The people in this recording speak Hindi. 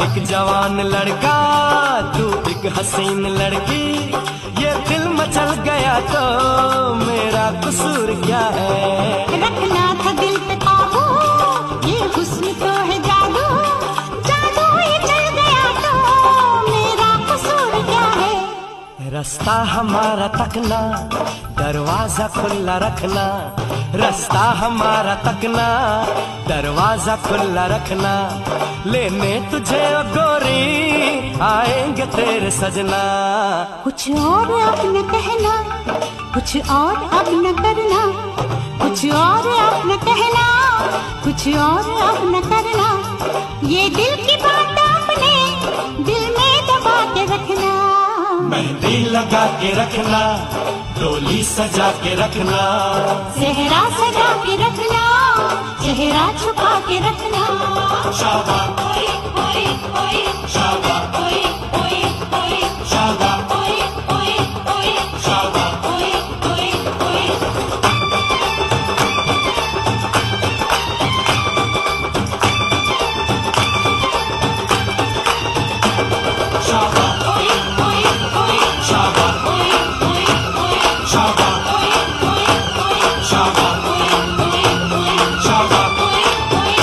एक जवान लड़का, तू एक हसीन लड़की, ये दिल मचल गया तो मेरा कसूर क्या है। रखना था दिल पे काबू, ये हुस्न तो है जादू, जादू ये चल गया तो मेरा कसूर क्या है। रास्ता हमारा तकना, दरवाजा खुला रखना, रास्ता हमारा तकना, दरवाजा खुला रखना, लेने तुझे ओ गोरी आएंगे तेरे सजना। कुछ और अब न कहना, कुछ और अब न करना, कुछ और अब न कहना, कुछ और अब न करना, ये दिल की बात अपने दिल में दबा के रखना। मेहंदी लगा के रखना, डोली सजा के रखना, सेहरा सजा के रखना, चेहरा छुपा के रखना। शाबाश।